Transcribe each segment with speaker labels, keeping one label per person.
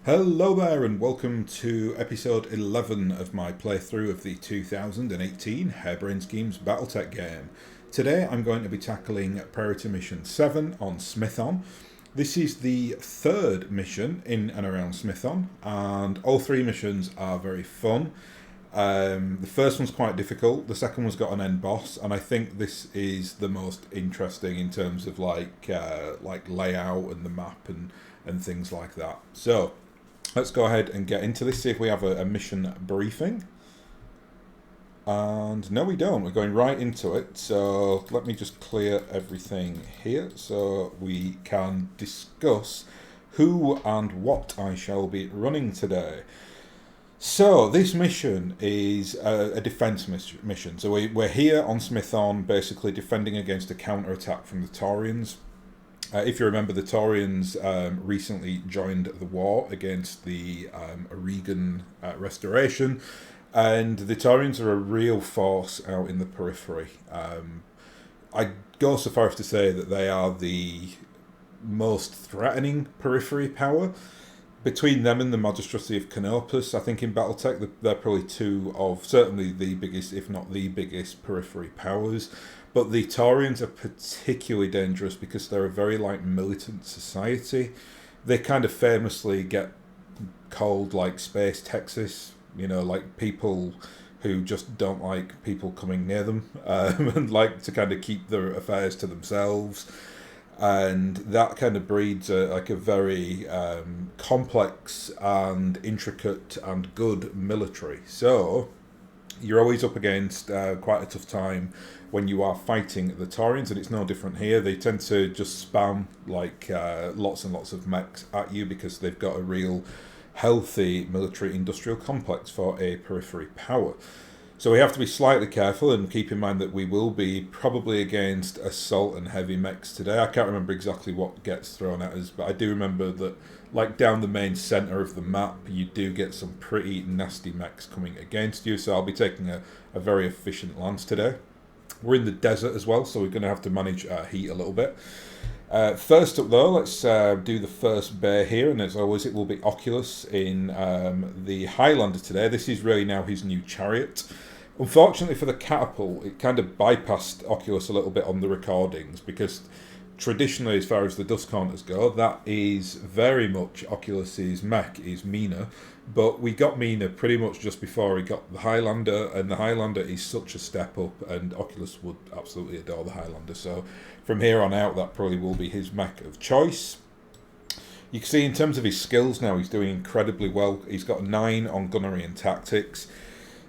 Speaker 1: Hello there and welcome to episode 11 of my playthrough of the 2018 Harebrained Schemes BattleTech game. Today I'm going to be tackling Priority Mission 7 on Smithon. This is the third mission in and around Smithon, and all three missions are very fun. The first one's quite difficult, the second one's got an end boss, and I think this is the most interesting in terms of like layout and the map and things like that. So let's go ahead and get into this, see if we have a mission briefing. And no, we don't. We're going right into it. So let me just clear everything here so we can discuss who and what I shall be running today. So this mission is a defense mission. So we're here on Smithon, basically defending against a counter-attack from the Taurians. If you remember, the Taurians recently joined the war against the Oregon Restoration, and the Taurians are a real force out in the periphery. I go so far as to say that they are the most threatening periphery power. Between them and the Magistracy of Canopus, I think in BattleTech, they're probably two of certainly the biggest, if not the biggest, periphery powers. But the Taurians are particularly dangerous because they're a very militant society. They kind of famously get called Space Texas, like people who just don't like people coming near them and like to kind of keep their affairs to themselves. And that kind of breeds a very complex and intricate and good military. So you're always up against quite a tough time when you are fighting the Taurians, and it's no different here. They tend to just spam lots and lots of mechs at you because they've got a real healthy military industrial complex for a periphery power. So we have to be slightly careful and keep in mind that we will be probably against assault and heavy mechs today. I can't remember exactly what gets thrown at us, but I do remember that down the main centre of the map, you do get some pretty nasty mechs coming against you. So I'll be taking a very efficient lance today. We're in the desert as well, so we're going to have to manage heat a little bit. First up though, let's do the first bear here, and as always it will be Oculus in the Highlander today. This is really now his new chariot. Unfortunately for the catapult, it kind of bypassed Oculus a little bit on the recordings because traditionally, as far as the dust counters go, that is very much Oculus's mech is Mina, but we got Mina pretty much just before he got the Highlander, and the Highlander is such a step up, and Oculus would absolutely adore the Highlander. So from here on out, that probably will be his mech of choice. You can see in terms of his skills now, he's doing incredibly well. He's got 9 on gunnery and tactics.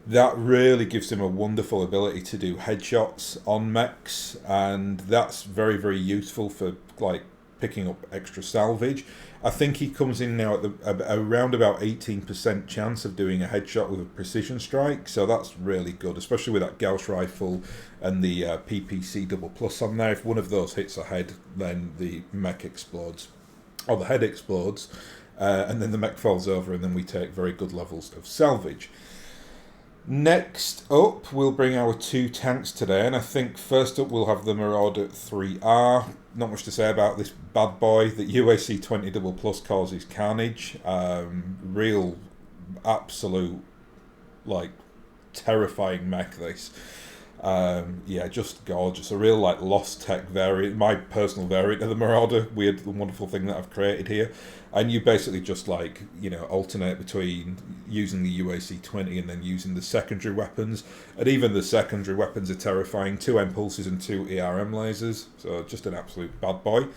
Speaker 1: That really gives him a wonderful ability to do headshots on mechs, and that's very, very useful for picking up extra salvage. I think he comes in now at around about 18% chance of doing a headshot with a precision strike, so that's really good, especially with that Gauss rifle and the PPC double plus on there. If one of those hits a head, then the mech explodes, or the head explodes, and then the mech falls over, and then we take very good levels of salvage. Next up, we'll bring our 2 tanks today, and I think first up we'll have the Marauder 3R. Not much to say about this bad boy. The UAC 20 double plus causes carnage. Real, absolute, terrifying mech this. Just gorgeous. A real Lost Tech variant, my personal variant of the Marauder. Weird, wonderful thing that I've created here. And you basically just alternate between using the UAC 20 and then using the secondary weapons. And even the secondary weapons are terrifying. 2 impulses and 2 ERM lasers. So just an absolute bad boy.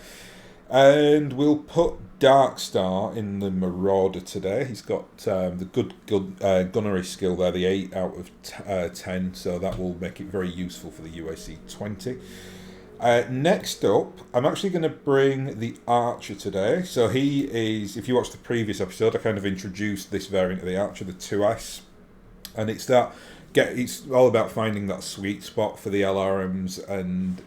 Speaker 1: And we'll put Darkstar in the Marauder today. He's got the good gunnery skill there, the 8 out of 10, so that will make it very useful for the UAC 20. Next up, I'm actually going to bring the Archer today. So he is, if you watched the previous episode, I kind of introduced this variant of the Archer, the 2S, and it's all about finding that sweet spot for the LRMs and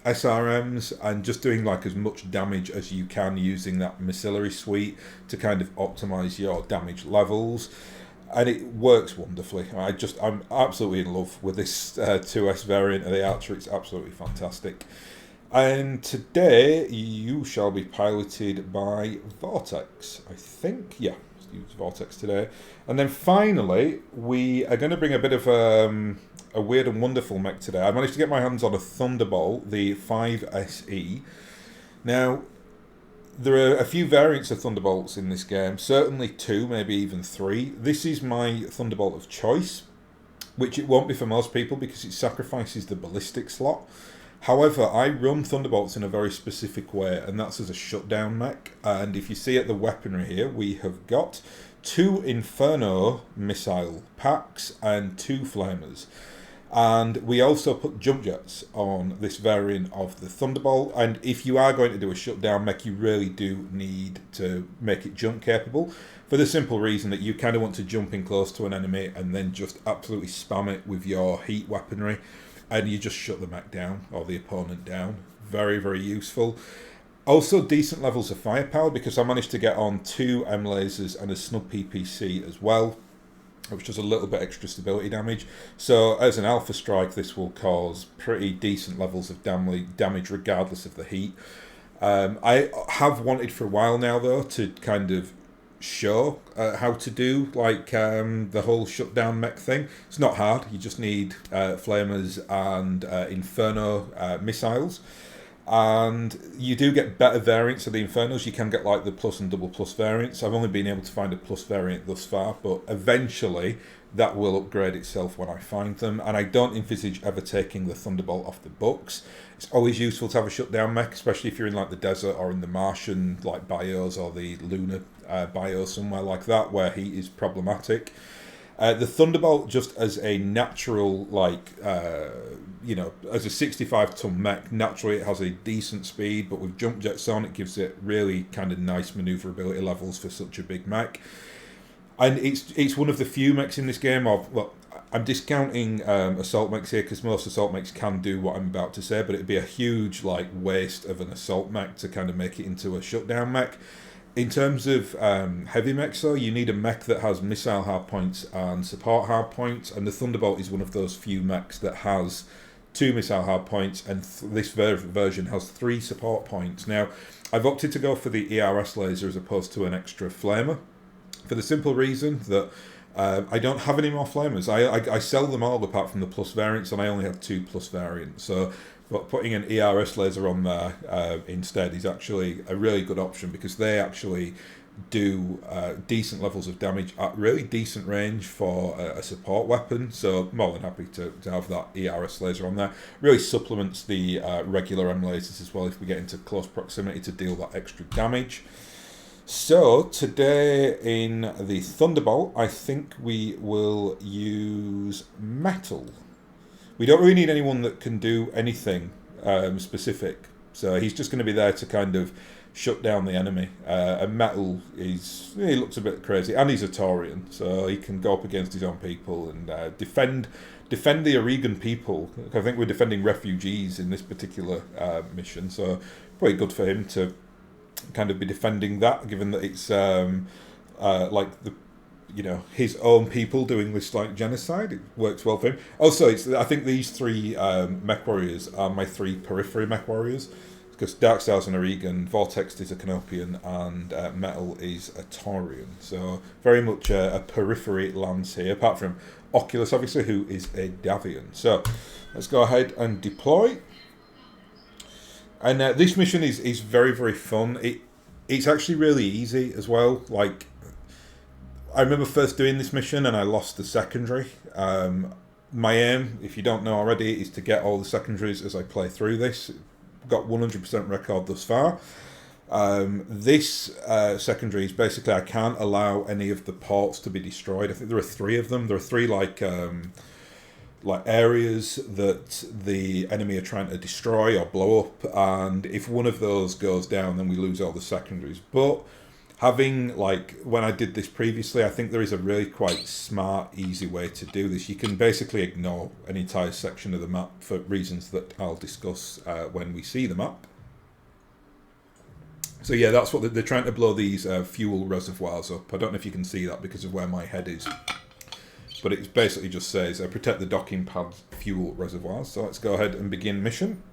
Speaker 1: SRMs, and just doing as much damage as you can using that Macillary suite to kind of optimize your damage levels, and it works wonderfully. I'm absolutely in love with this 2S variant of the Archer. It's absolutely fantastic. And today you shall be piloted by Vortex, I think. Yeah, let's use Vortex today. And then finally, we are going to bring a bit of a weird and wonderful mech today. I managed to get my hands on a Thunderbolt, the 5SE. Now, there are a few variants of Thunderbolts in this game, certainly 2, maybe even 3. This is my Thunderbolt of choice, which it won't be for most people because it sacrifices the ballistic slot. However, I run Thunderbolts in a very specific way, and that's as a shutdown mech. And if you see at the weaponry here, we have got 2 Inferno missile packs and 2 flamers. And we also put jump jets on this variant of the Thunderbolt. And if you are going to do a shutdown mech, you really do need to make it jump capable, for the simple reason that you kind of want to jump in close to an enemy and then just absolutely spam it with your heat weaponry, and you just shut the mech down, or the opponent down. Very, very useful. Also, decent levels of firepower, because I managed to get on 2 M lasers and a snub PPC as well, which does a little bit extra stability damage. So, as an alpha strike, this will cause pretty decent levels of damage regardless of the heat. I have wanted for a while now, though, to kind of show how to do the whole shutdown mech thing. It's not hard. You just need flamers and Inferno missiles, and you do get better variants of the Infernos. You can get like the plus and double plus variants. I've only been able to find a plus variant thus far, but eventually that will upgrade itself when I find them, and I don't envisage ever taking the Thunderbolt off the books. It's always useful to have a shutdown mech, especially if you're in like the desert or in the Martian like bios, or the lunar bio somewhere like that where heat is problematic. The Thunderbolt, just as a natural, as a 65-ton mech, naturally it has a decent speed, but with jump jets on, it gives it really kind of nice manoeuvrability levels for such a big mech. And it's one of the few mechs in this game I'm discounting assault mechs here, because most assault mechs can do what I'm about to say, but it'd be a huge waste of an assault mech to kind of make it into a shutdown mech. In terms of heavy mechs, though, you need a mech that has missile hardpoints and support hardpoints, and the Thunderbolt is one of those few mechs that has 2 missile hardpoints, and this version has 3 support points. Now, I've opted to go for the ERS laser as opposed to an extra flamer, for the simple reason that I don't have any more flamers. I sell them all apart from the plus variants, and I only have 2 plus variants. So putting an ERS laser on there instead is actually a really good option, because they actually do decent levels of damage at really decent range for a support weapon. So more than happy to have that ERS laser on there. Really supplements the regular M lasers as well if we get into close proximity to deal that extra damage. So, today in the Thunderbolt, I think we will use metal. We don't really need anyone that can do anything specific. So he's just going to be there to kind of shut down the enemy. And metal he looks a bit crazy, and he's a Taurian, so he can go up against his own people and defend the Oregon people. I think we're defending refugees in this particular mission, so pretty good for him to kind of be defending that, given that it's his own people doing this genocide. It works well for him. Also, I think these 3 mech warriors are my 3 periphery mech warriors, because Darkstar's an Oregon, Vortex is a Canopian, and Metal is a Taurian. So very much a periphery lance here, apart from Oculus, obviously, who is a Davian. So let's go ahead and deploy. And this mission is very, very fun. It's actually really easy as well. I remember first doing this mission and I lost the secondary. My aim, if you don't know already, is to get all the secondaries as I play through this. Got 100% record thus far. This secondary is basically, I can't allow any of the ports to be destroyed. I think there are 3 of them. There are 3 areas that the enemy are trying to destroy or blow up, and if one of those goes down, then we lose all the secondaries. But having, when I did this previously, I think there is a really quite smart, easy way to do this. You can basically ignore an entire section of the map for reasons that I'll discuss when we see the map. So yeah, that's what they're trying to blow these fuel reservoirs up. I don't know if you can see that because of where my head is, but it basically just says protect the docking pad's fuel reservoirs. So let's go ahead and begin mission.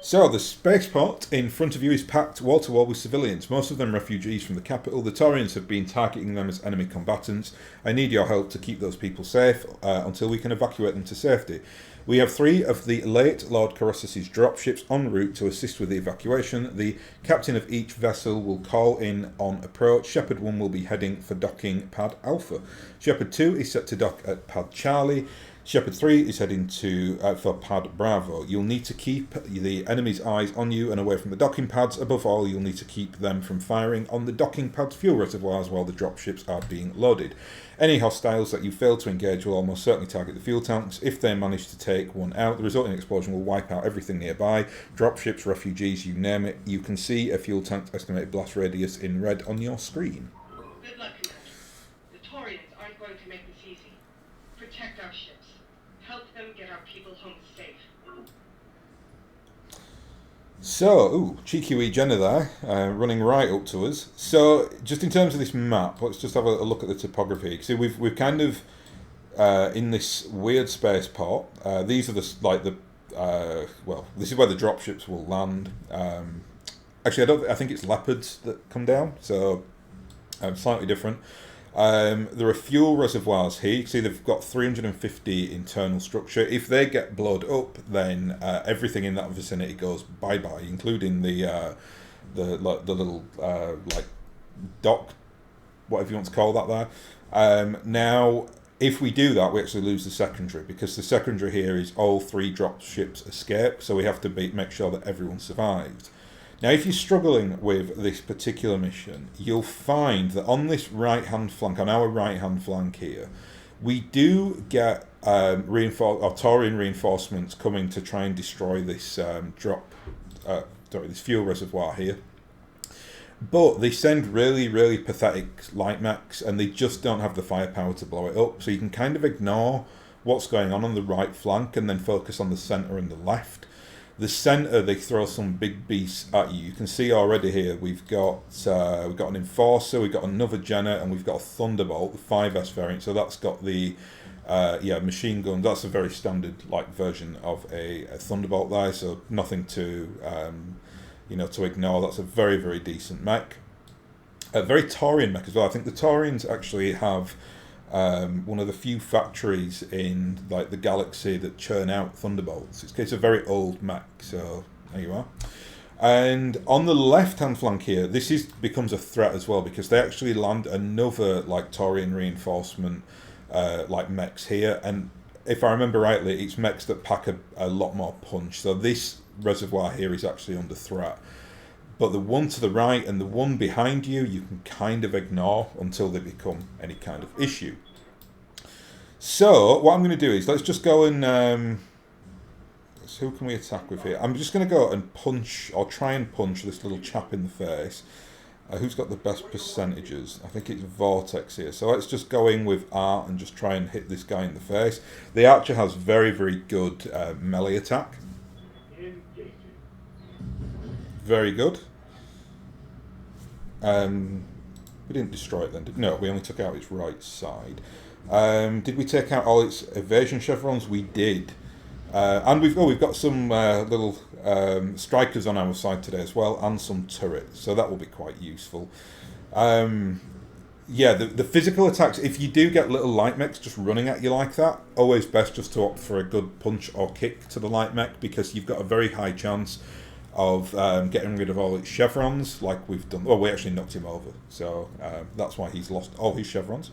Speaker 1: So, the spaceport in front of you is packed wall to wall with civilians, most of them refugees from the capital. The Taurians have been targeting them as enemy combatants. I need your help to keep those people safe until we can evacuate them to safety. We have 3 of the late Lord Carossus's dropships en route to assist with the evacuation. The captain of each vessel will call in on approach. Shepard 1 will be heading for docking Pad Alpha. Shepard 2 is set to dock at Pad Charlie. Shepard 3 is heading for Pad Bravo. You'll need to keep the enemy's eyes on you and away from the docking pads. Above all, you'll need to keep them from firing on the docking pad's fuel reservoirs while the dropships are being loaded. Any hostiles that you fail to engage will almost certainly target the fuel tanks. If they manage to take one out, the resulting explosion will wipe out everything nearby. Dropships, refugees, you name it. You can see a fuel tank's estimated blast radius in red on your screen.
Speaker 2: Good luck, Commander. The Taurians aren't going to make this easy. Protect our ships. Help them get our people home safe.
Speaker 1: So, cheeky wee Jenna there, running right up to us. So, just in terms of this map, let's just have a look at the topography. See, we've kind of in this weird spaceport. These are this is where the dropships will land. Actually, I think it's leopards that come down, so slightly different. There are fuel reservoirs here. You can see they've got 350 internal structure. If they get blowed up, then everything in that vicinity goes bye-bye, including the little dock, whatever you want to call that there. Now, if we do that, we actually lose the secondary, because the secondary here is all 3 drop ships escape, so we have to make sure that everyone survives. Now, if you're struggling with this particular mission, you'll find that on this right-hand flank, on our right-hand flank here, we do get Taurian reinforcements coming to try and destroy this this fuel reservoir here. But they send really, really pathetic light mechs, and they just don't have the firepower to blow it up. So you can kind of ignore what's going on the right flank and then focus on the centre and the left. The centre, they throw some big beasts at you. You can see already here we've got an Enforcer, we've got another Jenner, and we've got a Thunderbolt, the 5S variant. So that's got the machine gun. That's a very standard version of a Thunderbolt there. So nothing to to ignore. That's a very, very decent mech. A very Taurian mech as well. I think the Taurians actually have one of the few factories in the galaxy that churn out Thunderbolts. It's a very old mech, so there you are. And on the left-hand flank here, this becomes a threat as well, because they actually land another Taurian reinforcement mechs here, and if I remember rightly, it's mechs that pack a lot more punch. So this reservoir here is actually under threat. But the one to the right and the one behind you, you can kind of ignore until they become any kind of issue. So what I'm going to do is, let's just go and who can we attack with here? I'm just going to go and punch, or try and punch this little chap in the face. Who's got the best percentages? I think it's Vortex here. So let's just go in with Art and just try and hit this guy in the face. The Archer has very, very good melee attack. Very good. We didn't destroy it then, no, we only took out its right side. Did we take out all its evasion chevrons? We did. And we've got some little strikers on our side today as well, and some turrets, so that will be quite useful. The physical attacks, if you do get little light mechs just running at you like that, always best just to opt for a good punch or kick to the light mech, because you've got a very high chance of getting rid of all its chevrons, like we've done. Well, we actually knocked him over, so that's why he's lost all his chevrons.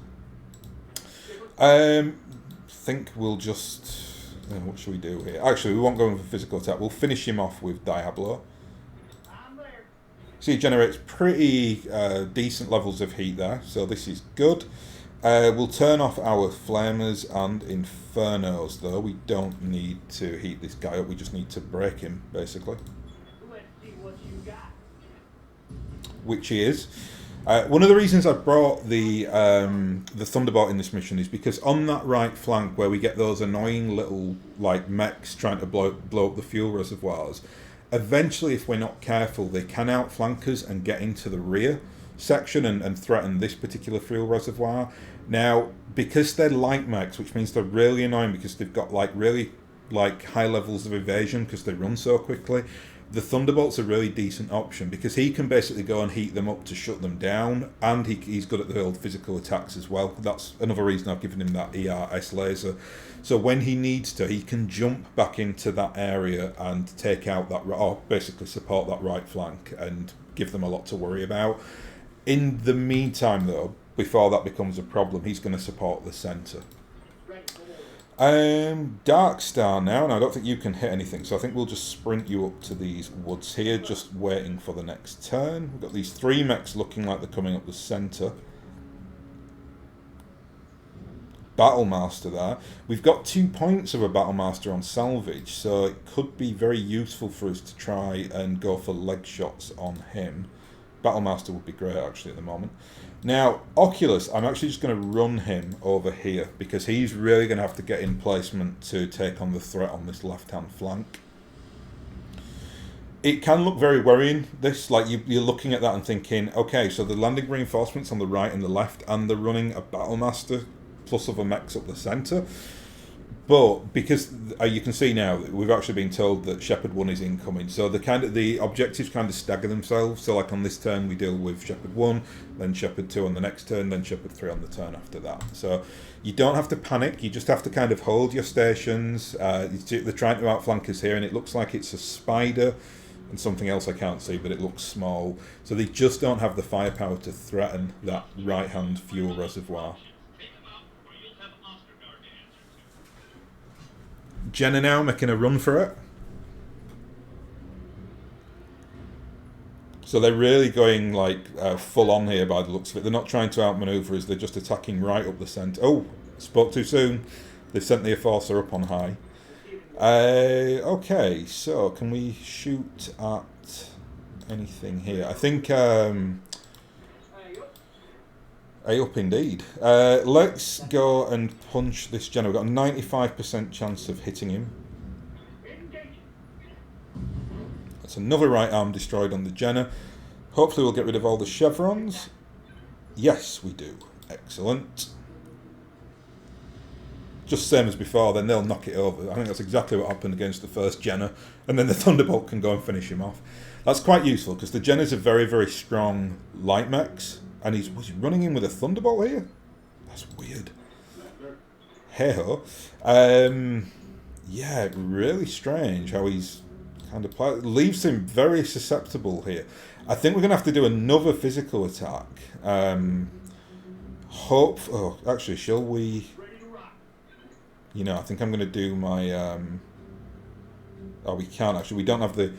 Speaker 1: Think we'll just... what should we do here? Actually, we won't go in for physical attack. We'll finish him off with Diablo. See, he generates pretty decent levels of heat there, so this is good. We'll turn off our flamers and infernos, though. We don't need to heat this guy up, we just need to break him, basically. Which he is. One of the reasons I brought the Thunderbolt in this mission is because on that right flank where we get those annoying little mechs trying to blow up the fuel reservoirs, eventually, if we're not careful, they can outflank us and get into the rear section and threaten this particular fuel reservoir. Now, because they're light mechs, which means they're really annoying because they've got really like high levels of evasion because they run so quickly, the Thunderbolt's a really decent option because he can basically go and heat them up to shut them down, and he's good at the old physical attacks as well. That's another reason I've given him that ERS laser. So when he needs to, he can jump back into that area and take out that, or basically support that right flank and give them a lot to worry about. In the meantime, though, before that becomes a problem, he's going to support the centre. Dark Star now, and I don't think you can hit anything, so I think we'll just sprint you up to these woods here, just waiting for the next turn. We've got these 3 mechs looking like they're coming up the centre. Battlemaster there. We've got 2 points of a Battlemaster on salvage, so it could be very useful for us to try and go for leg shots on him. Battlemaster would be great actually at the moment. Now, Oculus, I'm actually just going to run him over here because he's really going to have to get in placement to take on the threat on this left-hand flank. It can look very worrying, this. Like, you're looking at that and thinking, okay, so the landing reinforcements on the right and the left, and they're running a Battlemaster plus other mechs up the centre. But because you can see now that we've actually been told that Shepherd 1 is incoming, so the objectives kind of stagger themselves. So like on this turn we deal with Shepherd 1, then Shepherd 2 on the next turn, then Shepherd 3 on the turn after that. So you don't have to panic, you just have to kind of hold your stations. They're trying to outflank us here, and it looks like it's a spider and something else I can't see, but it looks small. So they just don't have the firepower to threaten that right-hand fuel reservoir. Jenna now making a run for it. So they're really going like full on here by the looks of it. They're not trying to outmaneuver us, they're just attacking right up the centre. Oh, spoke too soon. They've sent the Enforcer up on high. Okay, so can we shoot at anything here? I think... up indeed. Let's go and punch this Jenna. We've got a 95% chance of hitting him. That's another right arm destroyed on the Jenna. Hopefully we'll get rid of all the chevrons. Yes, we do. Excellent. Just same as before, then they'll knock it over. I think that's exactly what happened against the first Jenna. And then the Thunderbolt can go and finish him off. That's quite useful, because the Jennas are very, very strong light mechs. And was he running in with a Thunderbolt here? That's weird. Hey-ho. Yeah, really strange how he's kind of played. Leaves him very susceptible here. I think we're going to have to do another physical attack. Actually, shall we... You know, I think I'm going to do my... we can't actually. We don't have the...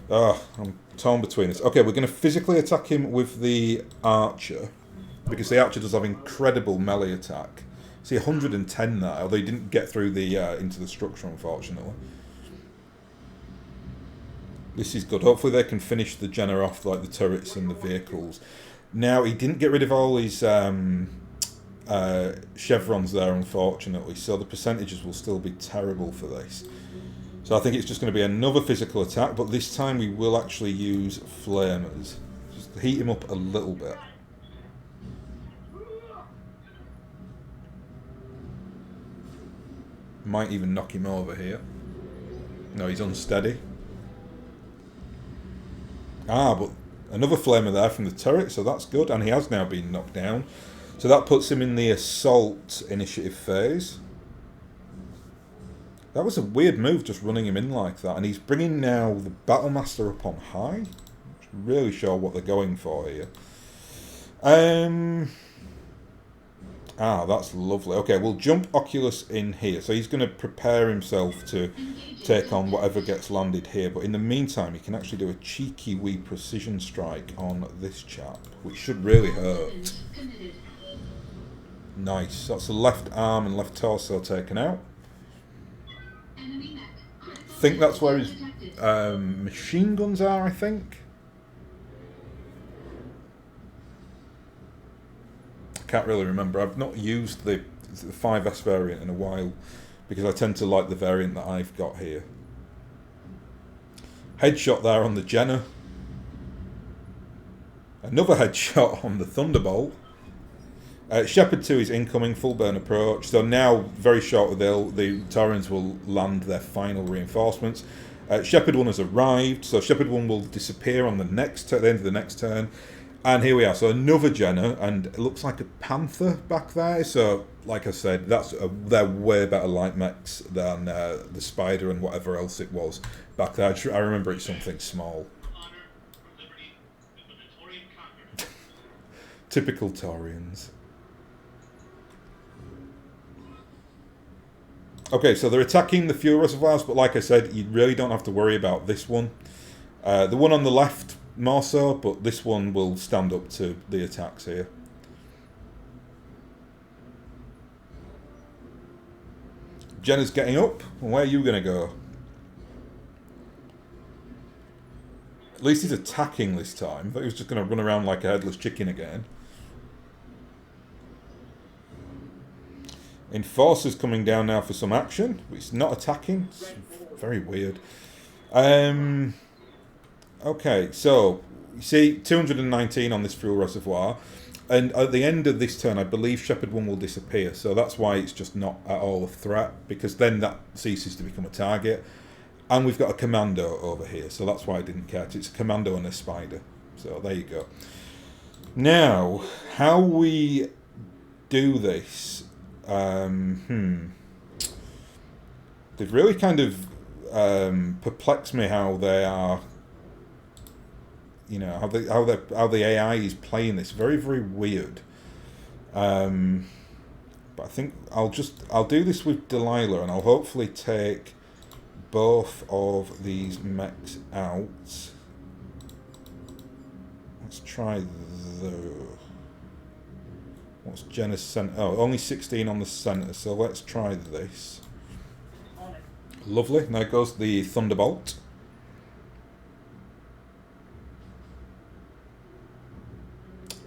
Speaker 1: I'm torn between this. Okay, we're going to physically attack him with the Archer, because the Archer does have incredible melee attack. See, 110 there, although he didn't get through the into the structure, unfortunately. This is good. Hopefully they can finish the Jenna off, like the turrets and the vehicles. Now, he didn't get rid of all his chevrons there, unfortunately, so the percentages will still be terrible for this. So I think it's just going to be another physical attack, but this time we will actually use flamers. Just heat him up a little bit. Might even knock him over here. No, he's unsteady. But another flamer there from the turret, so that's good, and he has now been knocked down. So that puts him in the assault initiative phase. That was a weird move, just running him in like that. And he's bringing now the Battlemaster up on high. Not really sure what they're going for here. That's lovely. Okay, we'll jump Oculus in here. So he's going to prepare himself to take on whatever gets landed here. But in the meantime, he can actually do a cheeky wee precision strike on this chap, which should really hurt. Nice. That's the left arm and left torso taken out. I think that's where his machine guns are, I think. I can't really remember. I've not used the 5S variant in a while because I tend to like the variant that I've got here. Headshot there on the Jenna. Another headshot on the Thunderbolt. Shepherd 2 is incoming, full burn approach. So now, very shortly, the Taurians will land their final reinforcements. Shepherd 1 has arrived, so Shepherd 1 will disappear on the end of the next turn. And here we are, so another Jenner, and it looks like a Panther back there. So, like I said, they're way better light mechs than the Spider and whatever else it was back there. I remember it's something small. Typical Taurians. Okay, so they're attacking the fuel reservoirs, but like I said, you really don't have to worry about this one. The one on the left, more so, but this one will stand up to the attacks here. Jenna's getting up. Where are you going to go? At least he's attacking this time. I thought he was just going to run around like a headless chicken again. Enforcer's coming down now for some action. It's not attacking. It's very weird. Okay, so you see 219 on this fuel reservoir, and at the end of this turn I believe Shepherd 1 will disappear, so that's why it's just not at all a threat, because then that ceases to become a target. And we've got a commando over here, so that's why I didn't catch. It's a commando and a spider, so there you go. Now, how we do this, they've really kind of perplexed me how they are. You know, how the AI is playing this. Very, very weird. But I think I'll do this with Delilah, and I'll hopefully take both of these mechs out. Let's try what's Jenna's centre? Oh, only 16 on the centre, so let's try this. Lovely. There goes the Thunderbolt.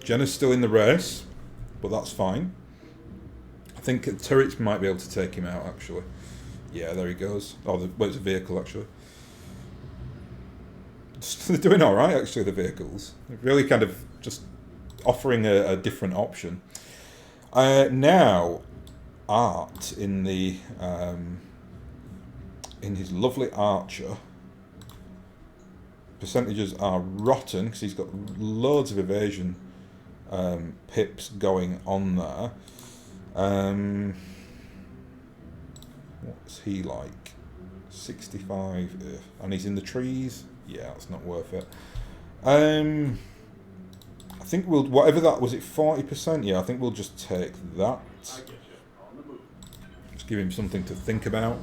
Speaker 1: Jenna's still in the race, but that's fine. I think turrets might be able to take him out, actually. Yeah, there he goes. Oh, it's a vehicle, actually. They're doing all right, actually, the vehicles. They're really kind of just offering a different option. Now, Art in his lovely Archer. Percentages are rotten, because he's got loads of evasion pips going on there. What's he like? 65, and he's in the trees. Yeah, it's not worth it. I think we'll, whatever that was, it 40%. Yeah, I think we'll just take that. Just give him something to think about.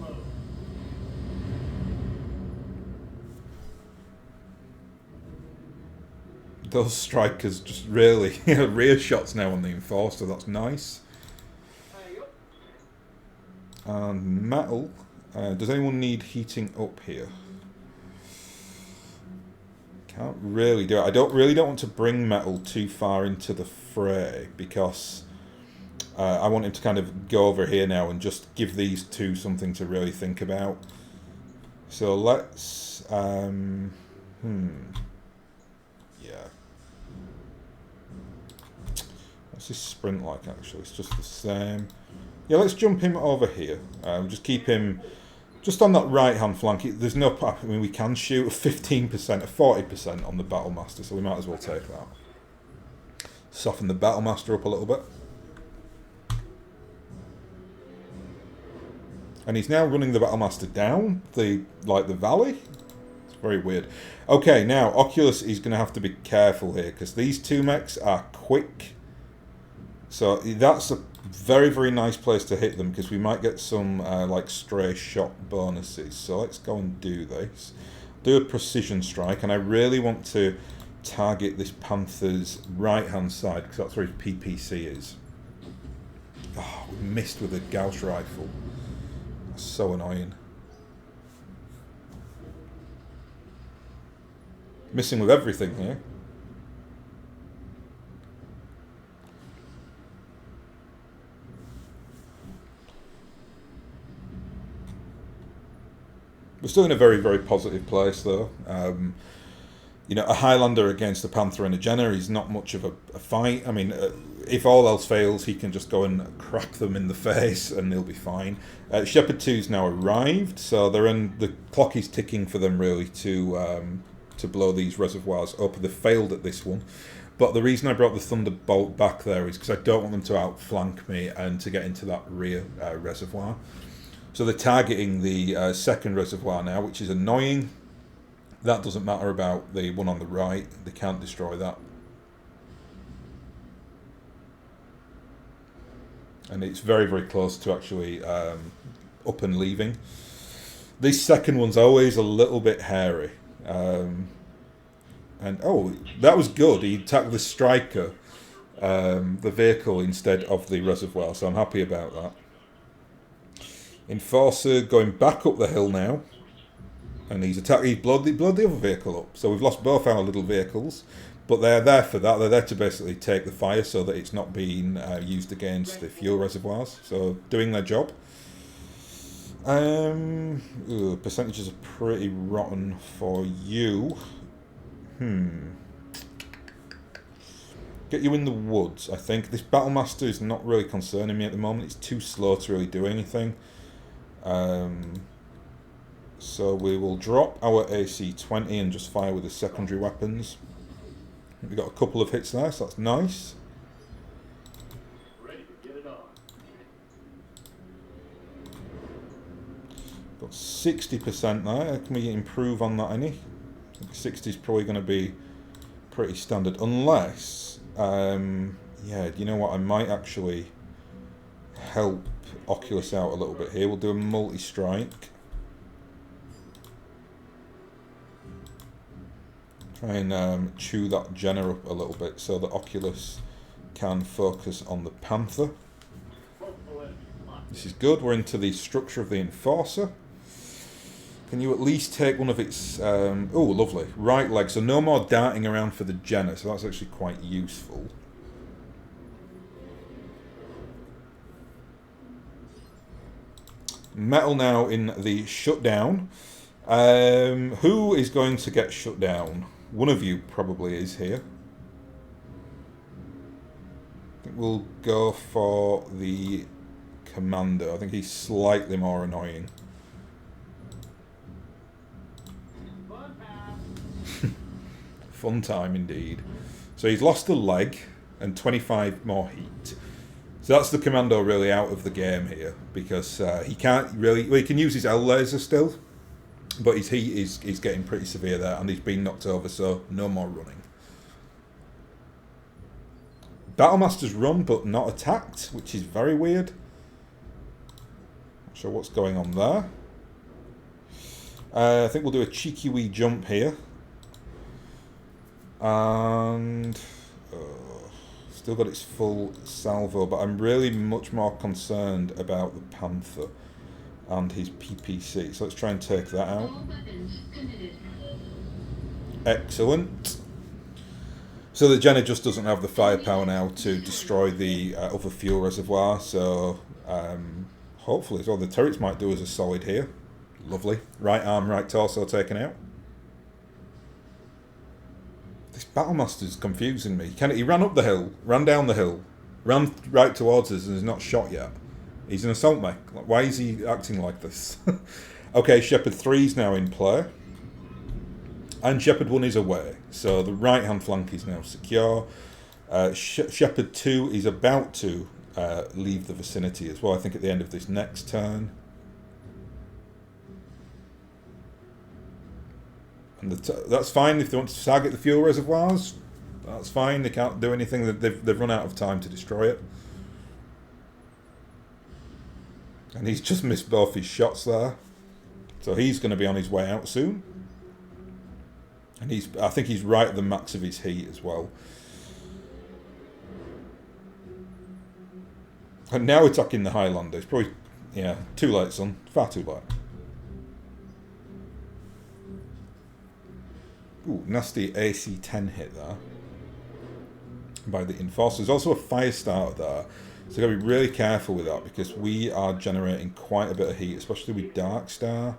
Speaker 1: Those strikers just really rear shots now on the Enforcer. That's nice. And metal. Does anyone need heating up here? Can't really do it. I don't want to bring metal too far into the fray, because I want him to kind of go over here now and just give these two something to really think about. So let's yeah. What's his sprint like, actually? It's just the same. Yeah, let's jump him over here. Just keep him just on that right-hand flank. There's no... I mean, we can shoot 15%, 40% on the Battlemaster, so we might as well take that. Soften the Battlemaster up a little bit. And he's now running the Battlemaster down the valley. It's very weird. Okay, now, Oculus is going to have to be careful here, because these two mechs are quick. So that's a very, very nice place to hit them, because we might get some like stray shot bonuses. So let's go and do this. Do a precision strike, and I really want to target this Panther's right hand side, because that's where his PPC is. Oh, we missed with a Gauss rifle. That's so annoying. Missing with everything here. We're still in a very, very positive place, though. you know, a Highlander against a Panther and a Jenner is not much of a fight. I mean, if all else fails, he can just go and crack them in the face and they'll be fine. Shepherd 2's now arrived, so they're in, the clock is ticking for them really to blow these reservoirs up. They failed at this one. But the reason I brought the Thunderbolt back there is because I don't want them to outflank me and to get into that rear reservoir. So they're targeting the second reservoir now, which is annoying. That doesn't matter about the one on the right. They can't destroy that. And it's very, very close to actually up and leaving. This second one's always a little bit hairy. And oh, that was good. He attacked the striker, the vehicle, instead of the reservoir. So I'm happy about that. Enforcer going back up the hill now. And he's blowed the other vehicle up. So we've lost both our little vehicles. But they're there for that. They're there to basically take the fire so that it's not being used against the fuel reservoirs. So doing their job. Percentages are pretty rotten for you. Get you in the woods, I think. This Battlemaster is not really concerning me at the moment. It's too slow to really do anything. So we will drop our AC-20 and just fire with the secondary weapons. We've got a couple of hits there, so that's nice.
Speaker 3: Ready to get it on.
Speaker 1: Got 60% there. Can we improve on that any? I think 60 is probably going to be pretty standard. Unless, yeah, you know what? I might actually help Oculus out a little bit here. We'll do a multi-strike. Try and chew that Jenner up a little bit so that Oculus can focus on the Panther. This is good. We're into the structure of the Enforcer. Can you at least take one of its... oh, lovely. Right leg. So no more darting around for the Jenner. So that's actually quite useful. Metal now in the shutdown. Who is going to get shut down? One of you probably is here. I think we'll go for the Commander. I think he's slightly more annoying. Fun time indeed. So he's lost a leg and 25 more heat. So that's the Commando really out of the game here because he can't really... Well, he can use his L laser still. But his heat is getting pretty severe there, and he's been knocked over, so no more running. Battlemaster's run, but not attacked, which is very weird. Not sure what's going on there. I think we'll do a cheeky wee jump here. And... still got its full salvo, but I'm really much more concerned about the Panther and his PPC. So let's try and take that out. Excellent. So the Jenner just doesn't have the firepower now to destroy the other fuel reservoir. So hopefully, well, the turrets might do us a solid here. Lovely. Right arm, right torso taken out. This Battlemaster's confusing me. He ran up the hill, ran down the hill, ran right towards us and is not shot yet. He's an assault mech. Why is he acting like this? Okay, Shepherd 3's now in play. And Shepherd 1 is away. So the right-hand flank is now secure. Shepherd 2 is about to leave the vicinity as well, I think at the end of this next turn. And that's fine if they want to target the fuel reservoirs. That's fine. They can't do anything. They've run out of time to destroy it. And he's just missed both his shots there. So he's going to be on his way out soon. And I think he's right at the max of his heat as well. And now attacking the Highlander. It's probably, yeah, too late, son. Far too late. Ooh, nasty AC-10 hit there. By the Enforcer. There's also a fire starter there. So you've got to be really careful with that because we are generating quite a bit of heat, especially with Dark Star.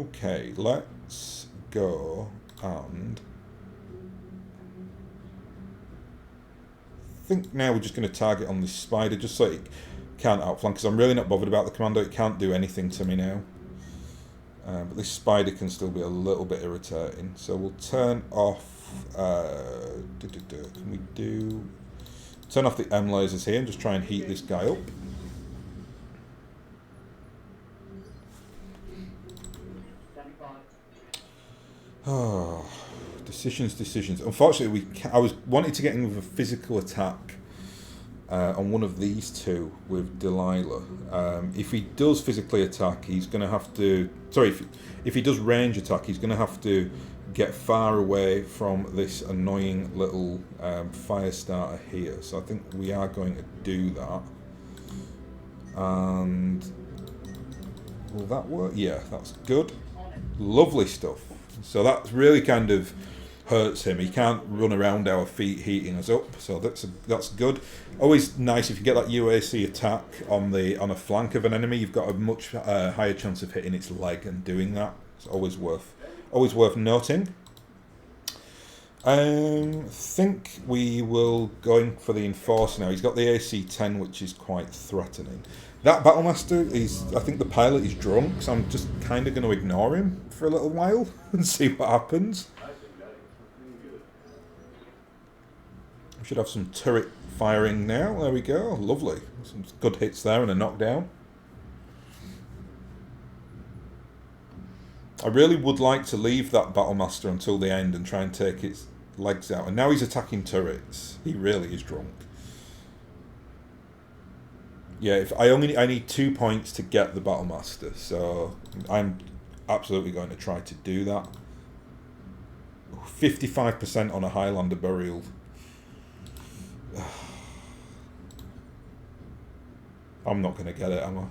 Speaker 1: Okay, let's go and... I think now we're just going to target on this spider just so it can't outflank, because I'm really not bothered about the commando. It can't do anything to me now. But this spider can still be a little bit irritating. So we'll turn off... can we do... Turn off the M lasers here and just try and heat this guy up. Oh, decisions. Unfortunately, I was wanting to get in with a physical attack on one of these two with Delilah. If he does physically attack, he's going to have to... Sorry, if he does range attack, he's going to have to get far away from this annoying little fire starter here. So I think we are going to do that. And... will that work? Yeah, that's good. Lovely stuff. So that really kind of hurts him. He can't run around our feet heating us up, so that's good. Always nice if you get that UAC attack on a flank of an enemy. You've got a much higher chance of hitting its leg and doing that. It's always worth noting. Think we will going for the Enforcer now. He's got the AC 10, which is quite threatening. That Battlemaster I think the pilot is drunk, so I'm just kind of going to ignore him for a little while and see what happens. We should have some turret firing now. There we go. Lovely. Some good hits there and a knockdown. I really would like to leave that Battlemaster until the end and try and take its legs out. And now he's attacking turrets. He really is drunk. Yeah, if I need 2 points to get the Battlemaster, so I'm absolutely going to try to do that. 55% on a Highlander burial. I'm not going to get it, am I?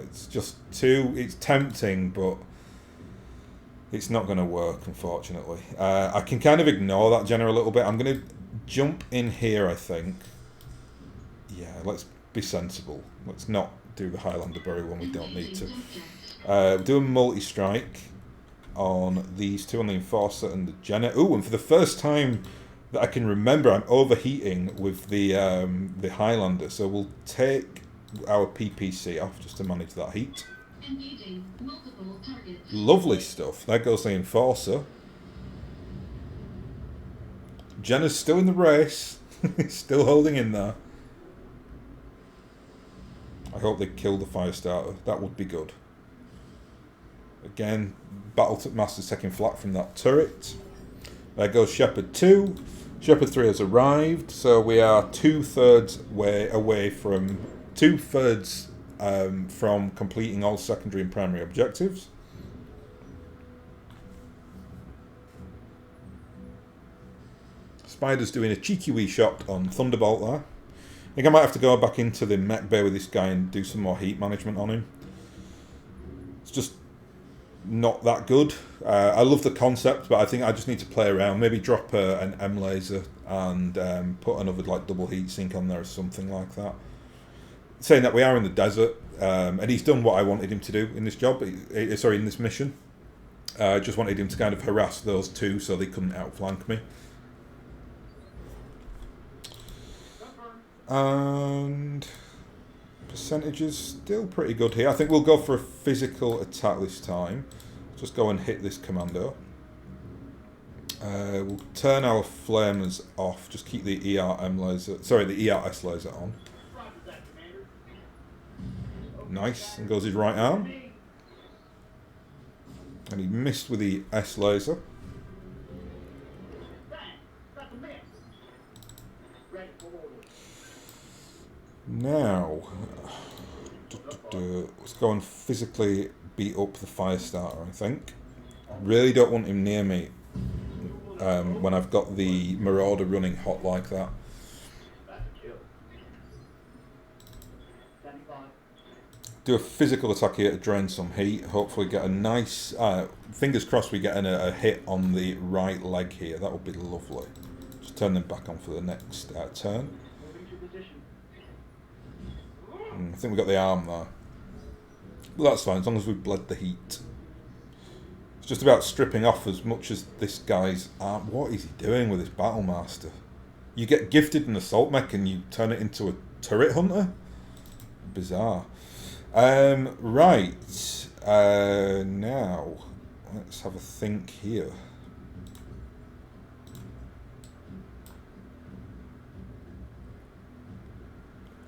Speaker 1: It's just it's tempting, but it's not going to work, unfortunately. I can kind of ignore that general a little bit. I'm going to jump in here, I think. Yeah, let's be sensible. Let's not do the Highlander burial when we don't need to. Do a multi-strike on these two, on the Enforcer and the Jenner. Ooh, and for the first time that I can remember, I'm overheating with the Highlander. So we'll take our PPC off just to manage that heat. Lovely stuff. There goes the Enforcer. Jenner's still in the race. Still holding in there. I hope they kill the Firestarter. That would be good. Again, BattleTech taking flak from that turret. There goes Shepherd 2. Shepherd 3 has arrived, so we are two-thirds from completing all secondary and primary objectives. Spider's doing a cheeky wee shot on Thunderbolt there. I think I might have to go back into the mech bay with this guy and do some more heat management on him. It's just not that good. I love the concept, but I think I just need to play around. Maybe drop an M laser and put another double heat sink on there or something like that. Saying that, we are in the desert, and he's done what I wanted him to do in this job. In this mission. I just wanted him to kind of harass those two so they couldn't outflank me. And percentages still pretty good here. I think we'll go for a physical attack this time. Just go and hit this commando. We'll turn our flamers off. Just keep the the ERS laser on. Nice. And goes his right arm. And he missed with the S laser. Now, let's go and physically beat up the Firestarter, I think. Really don't want him near me when I've got the Marauder running hot like that. Do a physical attack here to drain some heat. Hopefully get a nice... fingers crossed we get a hit on the right leg here. That would be lovely. Just turn them back on for the next turn. I think we got the arm there. But that's fine, as long as we've bled the heat. It's just about stripping off as much as this guy's arm. What is he doing with this Battlemaster? You get gifted an assault mech and you turn it into a turret hunter? Bizarre. Right. Now, let's have a think here.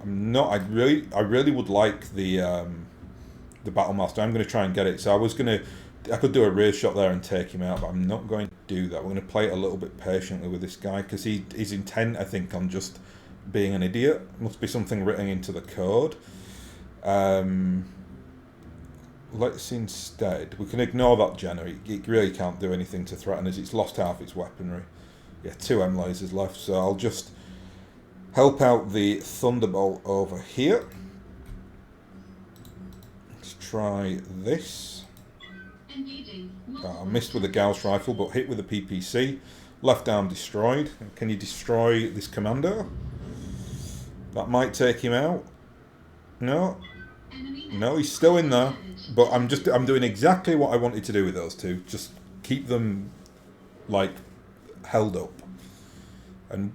Speaker 1: I really would like the Battlemaster. I'm going to try and get it. So I could do a rear shot there and take him out, but I'm not going to do that. We're going to play it a little bit patiently with this guy because he's intent, I think, on just being an idiot. Must be something written into the code. Let's instead, we can ignore that Jenner. It really can't do anything to threaten us. It's lost half its weaponry. Yeah, 2 M lasers left, so I'll just help out the Thunderbolt over here. Let's try this. I missed with the Gauss rifle, but hit with the PPC. Left arm destroyed. Can you destroy this commando? That might take him out. No. No, he's still in there. But I'm doing exactly what I wanted to do with those two. Just keep them, like, held up. And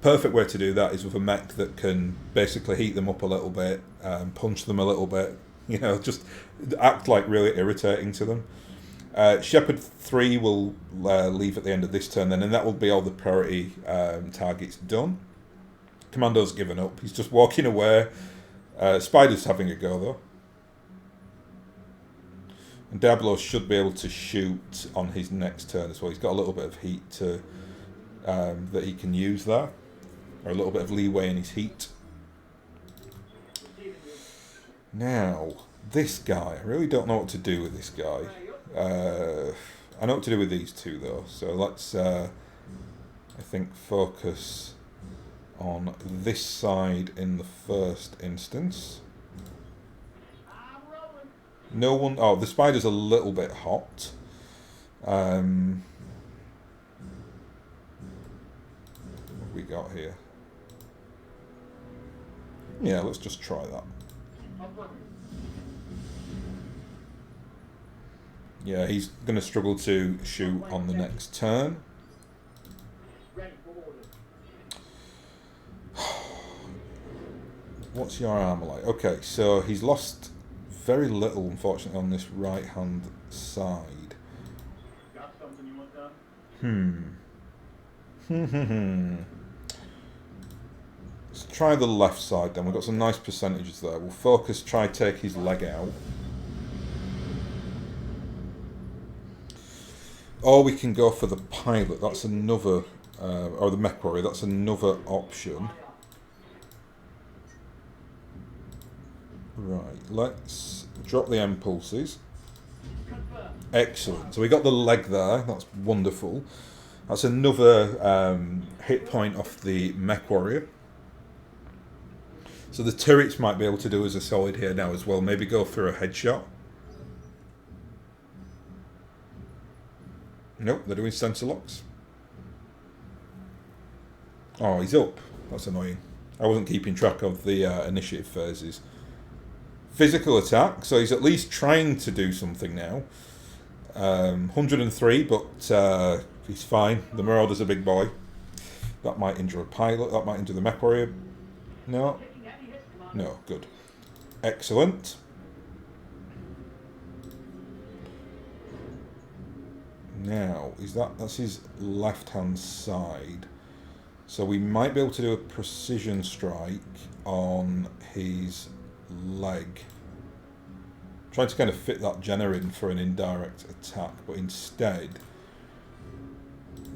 Speaker 1: perfect way to do that is with a mech that can basically heat them up a little bit, punch them a little bit, you know, just act like really irritating to them. Shepherd 3 will leave at the end of this turn then, and that will be all the priority targets done. Commando's given up. He's just walking away. Spider's having a go though. And Diablo should be able to shoot on his next turn as well. He's got a little bit of heat to that he can use there. Or a little bit of leeway in his heat. Now, this guy. I really don't know what to do with this guy. I know what to do with these two though. So let's, I think, focus on this side in the first instance. No one... Oh, the Spider's a little bit hot. What have we got here? Yeah, let's just try that. Yeah, he's going to struggle to shoot on the next turn. What's your armor like? Okay, so he's lost very little, unfortunately, on this right-hand side.
Speaker 3: Got something you want done?
Speaker 1: Let's try the left side then. We've got some nice percentages there. We'll focus, try take his leg out. Or we can go for the pilot. That's another, or the mech warrior. That's another option. Right, let's drop the impulses. Excellent. So we got the leg there. That's wonderful. That's another hit point off the mech warrior. So the turrets might be able to do us a solid here now as well. Maybe go for a headshot. Nope, they're doing sensor locks. Oh, he's up. That's annoying. I wasn't keeping track of the initiative phases. Physical attack, so he's at least trying to do something now. 103, but he's fine. The Marauder's a big boy. That might injure a pilot, that might injure the mech warrior. No. No, good. Excellent. Now, that's his left-hand side. So we might be able to do a precision strike on his leg. Trying to kind of fit that Jenner in for an indirect attack, but instead,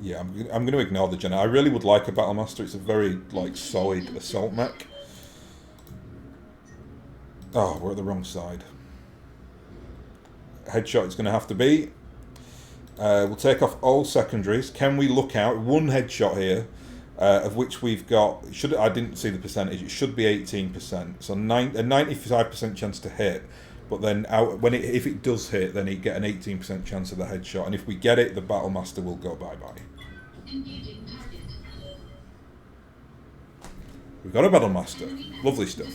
Speaker 1: yeah, I'm going to ignore the Jenner. I really would like a Battlemaster. It's a very solid assault mech. Oh, we're at the wrong side. Headshot is going to have to be. We'll take off all secondaries. Can we look out? One headshot here, of which we've got... I didn't see the percentage. It should be 18%. So a 95% chance to hit. But then if it does hit, then you get an 18% chance of the headshot. And if we get it, the Battlemaster will go bye-bye. We've got a Battlemaster. Lovely stuff.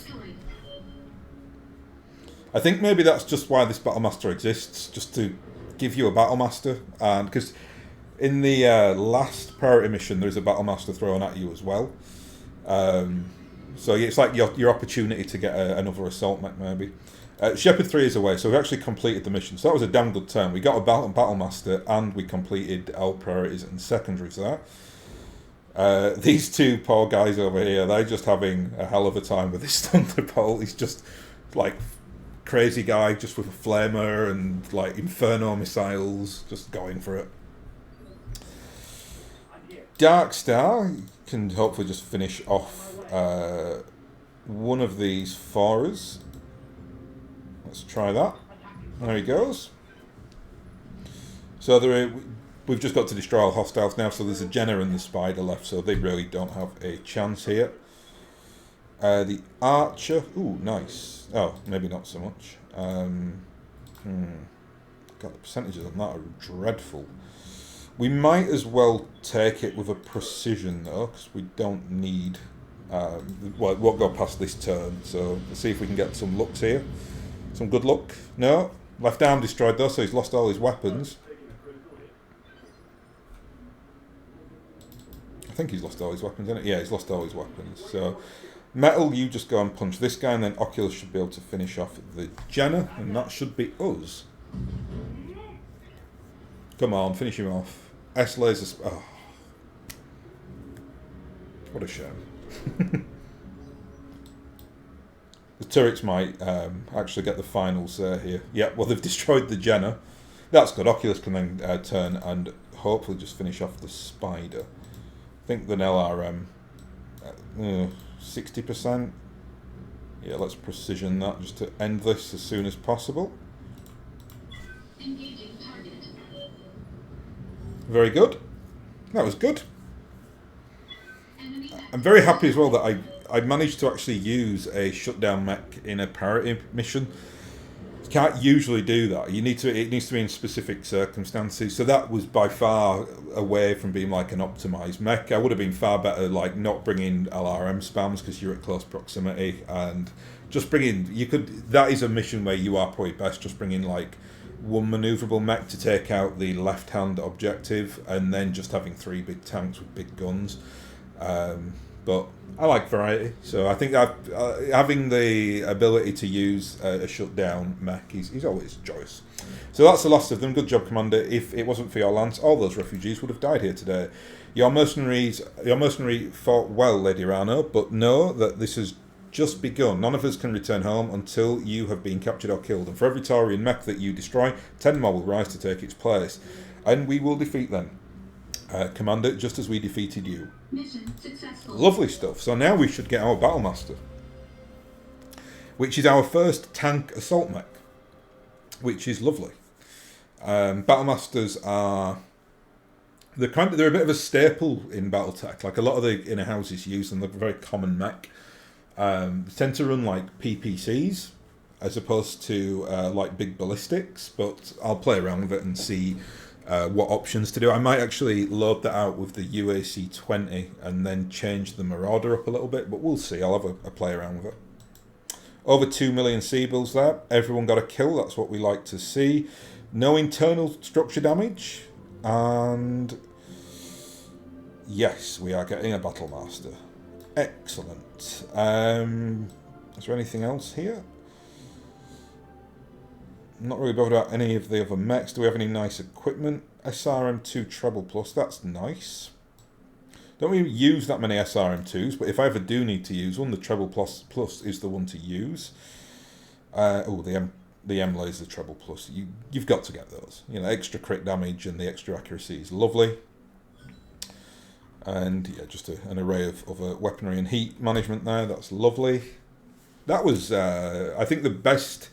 Speaker 1: I think maybe that's just why this Battlemaster exists, just to give you a Battlemaster. And because in the last priority mission, there's a Battlemaster thrown at you as well. So it's like your opportunity to get another assault mech, maybe. Shepherd 3 is away, so we've actually completed the mission. So that was a damn good turn. We got a Battlemaster, and we completed our priorities and secondaries there. These two poor guys over here, they're just having a hell of a time with this Thunderbolt. He's just like crazy guy, just with a flamer and like inferno missiles, just going for it. Dark Star can hopefully just finish off one of these for us. Let's try that. There he goes. So we've just got to destroy all hostiles now, so there's a Jenner and the Spider left, so they really don't have a chance here. The Archer, ooh, nice. Oh, maybe not so much. God, the percentages on that are dreadful. We might as well take it with a precision, though, because we don't need... well, it won't go past this turn, so let's see if we can get some looks here. Some good luck. No, left arm destroyed, though, so he's lost all his weapons. I think he's lost all his weapons, isn't it? Yeah, he's lost all his weapons. So, Metal, you just go and punch this guy, and then Oculus should be able to finish off the Jenner, and that should be us. Come on, finish him off. S-Laser... Oh. What a shame. The turrets might actually get the finals here. Yeah, well, they've destroyed the Jenner. That's good. Oculus can then turn and hopefully just finish off the Spider. I think the LRM... 60%. Yeah, let's precision that just to end this as soon as possible.
Speaker 4: Engaging target.
Speaker 1: Very good. That was good. I'm very happy as well that I managed to actually use a shutdown mech in a priority mission. You can't usually do that. It needs to be in specific circumstances. So that was by far away from being like an optimized mech. I would have been far better like not bringing LRM spams because you're at close proximity, and just bringing that is a mission where you are probably best just bringing like one maneuverable mech to take out the left hand objective, and then just having 3 big tanks with big guns. But I like variety, so I think that having the ability to use a shutdown mech is always a choice. So that's the last of them. Good job, Commander. If it wasn't for your lance, all those refugees would have died here today. Your mercenary fought well, Lady Rano, but know that this has just begun. None of us can return home until you have been captured or killed, and for every Taurian mech that you destroy, 10 more will rise to take its place, and we will defeat them. Commander, just as we defeated you.
Speaker 4: Mission successful.
Speaker 1: Lovely stuff. So now we should get our Battlemaster, which is our first tank assault mech, which is lovely. Battlemasters are they're a bit of a staple in BattleTech. Like a lot of the inner houses use them. They're a very common mech. They tend to run like PPCs as opposed to like big ballistics, but I'll play around with it and see what options to do. I might actually load that out with the UAC 20 and then change the Marauder up a little bit, but we'll see. I'll have a play around with it. Over 2 million Seabills there. Everyone got a kill. That's what we like to see. No internal structure damage. And yes, we are getting a Battlemaster. Excellent. Is there anything else here? Not really bothered about any of the other mechs. Do we have any nice equipment? SRM2 Treble Plus, that's nice. Don't really use that many SRM2s, but if I ever do need to use one, the Treble Plus is the one to use. The M Laser Treble Plus, you've got to get those. You know, extra crit damage and the extra accuracy is lovely. And yeah, just an array of other weaponry and heat management there. That's lovely. That was, I think, the best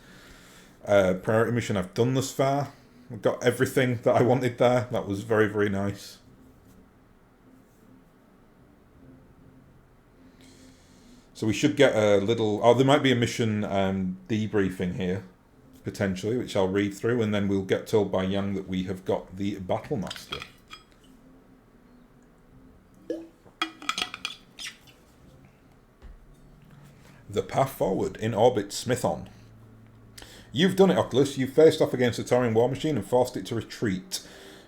Speaker 1: priority mission I've done thus far. I've got everything that I wanted there. That was very, very nice. So we should get a little... Oh, there might be a mission debriefing here, potentially, which I'll read through, and then we'll get told by Yang that we have got the Battlemaster. The path forward in orbit Smithon. You've done it, Oculus. You've faced off against the Taurian war machine and forced it to retreat.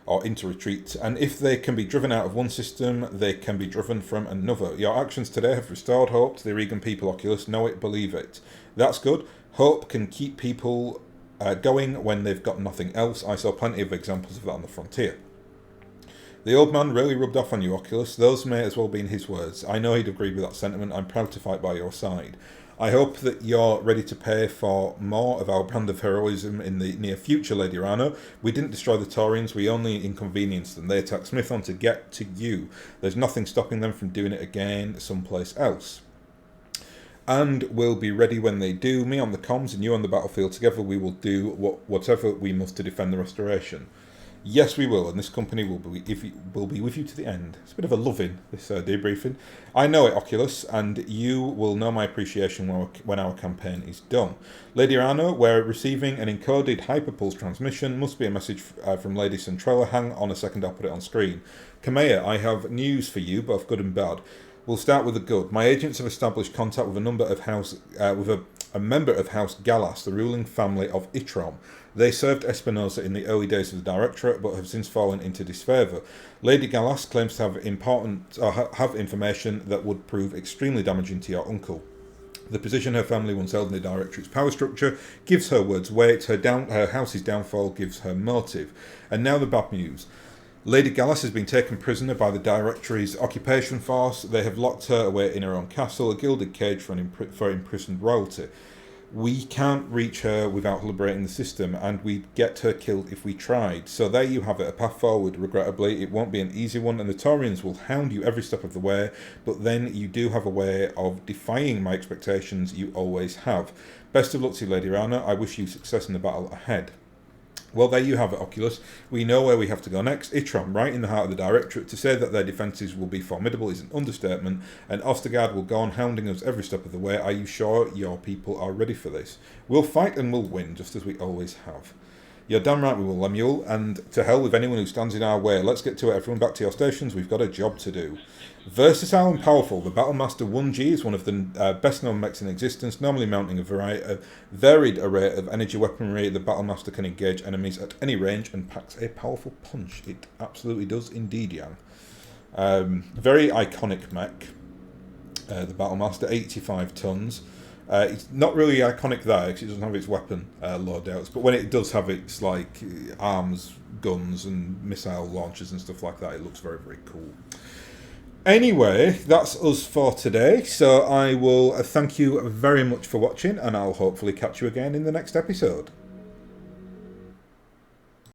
Speaker 1: Or into retreat. And if they can be driven out of one system, they can be driven from another. Your actions today have restored hope to the Regan people, Oculus. Know it, believe it. That's good. Hope can keep people going when they've got nothing else. I saw plenty of examples of that on the frontier. The old man really rubbed off on you, Oculus. Those may as well be in his words. I know he'd agree with that sentiment. I'm proud to fight by your side. I hope that you're ready to pay for more of our brand of heroism in the near future, Lady Rano. We didn't destroy the Taurians, we only inconvenienced them. They attacked Smithon to get to you. There's nothing stopping them from doing it again someplace else. And we'll be ready when they do. Me on the comms and you on the battlefield. Together we will do whatever we must to defend the restoration. Yes, we will, and this company will be with you to the end. It's a bit of a loving, this debriefing. I know it, Oculus, and you will know my appreciation when our campaign is done. Lady Rano, we're receiving an encoded hyperpulse transmission. Must be a message from Lady Centrella. Hang on a second, I'll put it on screen. Kamea, I have news for you, both good and bad. We'll start with the good. My agents have established contact with a member of House Gallas, the ruling family of Itrom. They served Espinosa in the early days of the Directorate, but have since fallen into disfavour. Lady Gallas claims to have information that would prove extremely damaging to your uncle. The position her family once held in the Directorate's power structure gives her words weight. Her house's downfall gives her motive. And now the bad news. Lady Gallas has been taken prisoner by the Directory's occupation force. They have locked her away in her own castle, a gilded cage for imprisoned royalty. We can't reach her without liberating the system, and we'd get her killed if we tried. So there you have it, a path forward. Regrettably, it won't be an easy one, and the Taurians will hound you every step of the way, but then you do have a way of defying my expectations you always have. Best of luck to you, Lady Rana. I wish you success in the battle ahead. Well, there you have it, Oculus. We know where we have to go next. Itram, right in the heart of the Directorate. To say that their defences will be formidable is an understatement, and Ostergaard will go on hounding us every step of the way. Are you sure your people are ready for this? We'll fight and we'll win, just as we always have. You're damn right we will, Lemuel, and to hell with anyone who stands in our way. Let's get to it, everyone. Back to your stations. We've got a job to do. Versatile and powerful, the Battlemaster 1G is one of the best-known mechs in existence, normally mounting a varied array of energy weaponry. The Battlemaster can engage enemies at any range and packs a powerful punch. It absolutely does indeed, Yang. Very iconic mech, the Battlemaster, 85 tons. It's not really iconic there because it doesn't have its weapon loadouts, but when it does have its like arms, guns and missile launchers and stuff like that, it looks very, very cool. Anyway, that's us for today, so I will thank you very much for watching, and I'll hopefully catch you again in the next episode.